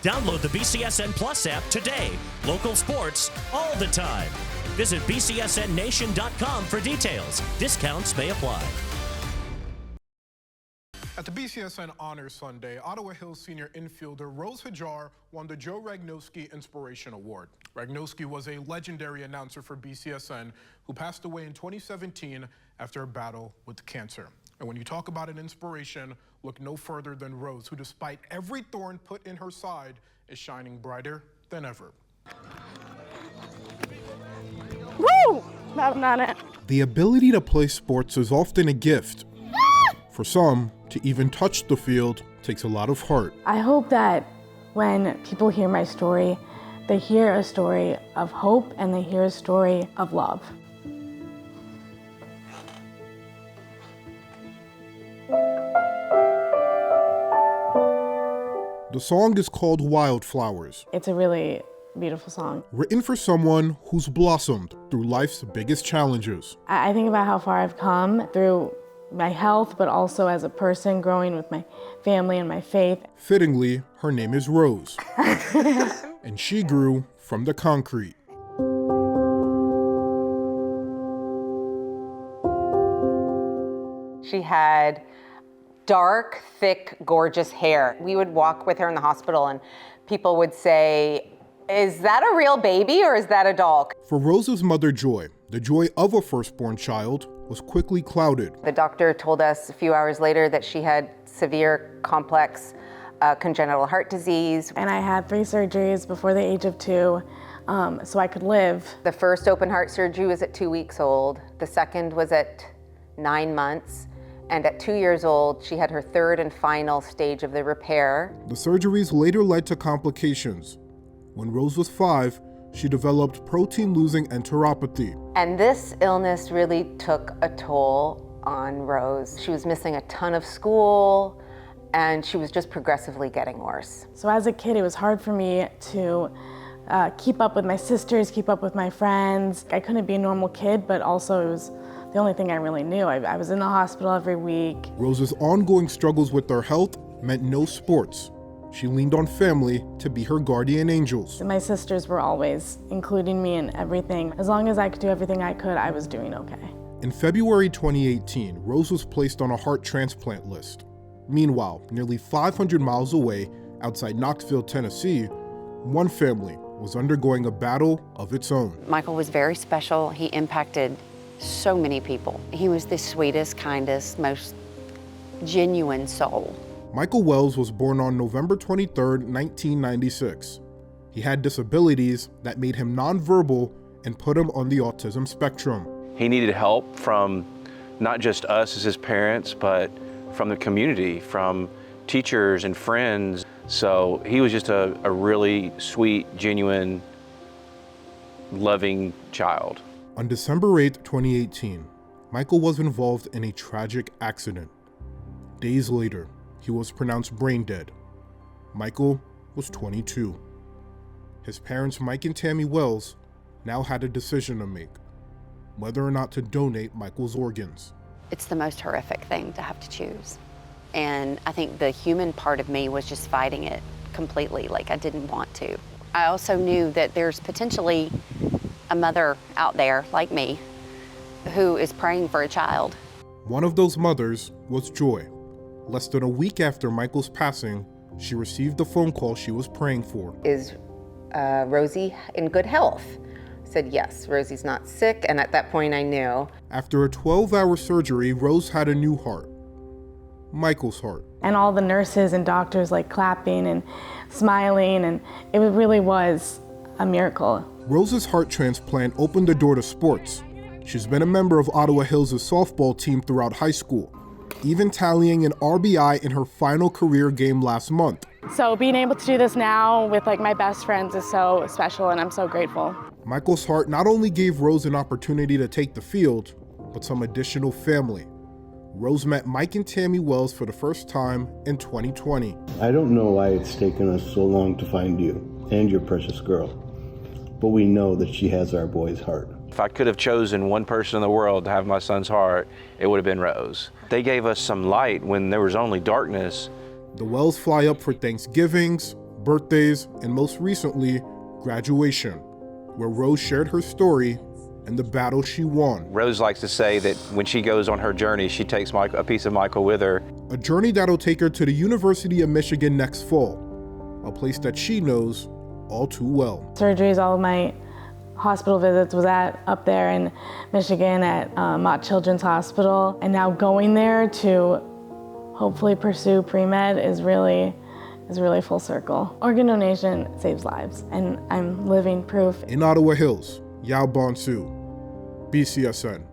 Download the BCSN Plus app today. Local sports all the time. Visit bcsnnation.com for details. Discounts may apply. At the BCSN Honors Sunday, Ottawa Hills senior infielder Rose Hajjar won the Joe Ragnowski Inspiration Award. Ragnowski was a legendary announcer for BCSN who passed away in 2017 after a battle with cancer. And when you talk about an inspiration, look no further than Rose, who despite every thorn put in her side, is shining brighter than ever. Woo! That's not it. The ability to play sports is often a gift. For some, to even touch the field takes a lot of heart. I hope that when people hear my story, they hear a story of hope and they hear a story of love. The song is called Wildflowers. It's a really beautiful song. Written for someone who's blossomed through life's biggest challenges. I think about how far I've come through my health, but also as a person growing with my family and my faith. Fittingly, her name is Rose. And she grew from the concrete. She had dark, thick, gorgeous hair. We would walk with her in the hospital and people would say, "Is that a real baby or is that a doll?" For Rose's mother, Joy, the joy of a firstborn child was quickly clouded. The doctor told us a few hours later that she had severe, complex congenital heart disease. And I had 3 surgeries before the age of 2, so I could live. The first open heart surgery was at 2 weeks old. The second was at 9 months. And at 2 years old, she had her 3rd and final stage of the repair. The surgeries later led to complications. When Rose was 5, she developed protein-losing enteropathy. And this illness really took a toll on Rose. She was missing a ton of school, and she was just progressively getting worse. So as a kid, it was hard for me to keep up with my sisters, keep up with my friends. I couldn't be a normal kid, but also it was the only thing I really knew. I was in the hospital every week. Rose's ongoing struggles with her health meant no sports. She leaned on family to be her guardian angels. My sisters were always including me in everything. As long as I could do everything I could, I was doing okay. In February 2018, Rose was placed on a heart transplant list. Meanwhile, nearly 500 miles away, outside Knoxville, Tennessee, one family was undergoing a battle of its own. Michael was very special. He impacted so many people. He was the sweetest, kindest, most genuine soul. Michael Wells was born on November 23, 1996. He had disabilities that made him nonverbal and put him on the autism spectrum. He needed help from not just us as his parents, but from the community, from teachers and friends. So he was just a really sweet, genuine, loving child. On December 8, 2018, Michael was involved in a tragic accident. Days later, he was pronounced brain dead. Michael was 22. His parents, Mike and Tammy Wells, now had a decision to make, whether or not to donate Michael's organs. It's the most horrific thing to have to choose. And I think the human part of me was just fighting it completely, like I didn't want to. I also knew that there's potentially a mother out there like me who is praying for a child. One of those mothers was Joy. Less than a week after Michael's passing, she received the phone call she was praying for. Is Rosie in good health? I said, yes, Rosie's not sick, and at that point I knew. After a 12-hour surgery, Rose had a new heart. Michael's heart. And all the nurses and doctors like clapping and smiling, and it really was a miracle. Rose's heart transplant opened the door to sports. She's been a member of Ottawa Hills' softball team throughout high school, even tallying an RBI in her final career game last month. So being able to do this now with like my best friends is so special, and I'm so grateful. Michael's heart not only gave Rose an opportunity to take the field, but some additional family. Rose met Mike and Tammy Wells for the first time in 2020. I don't know why it's taken us so long to find you and your precious girl, but we know that she has our boy's heart. If I could have chosen one person in the world to have my son's heart, it would have been Rose. They gave us some light when there was only darkness. The Wells fly up for Thanksgivings, birthdays, and most recently, graduation, where Rose shared her story and the battle she won. Rose likes to say that when she goes on her journey, she takes a piece of Michael with her. A journey that'll take her to the University of Michigan next fall, a place that she knows all too well. Surgeries, all of my hospital visits was up there in Michigan at Mott Children's Hospital. And now going there to hopefully pursue pre-med is really full circle. Organ donation saves lives, and I'm living proof. In Ottawa Hills, Yao Bonsu, BCSN.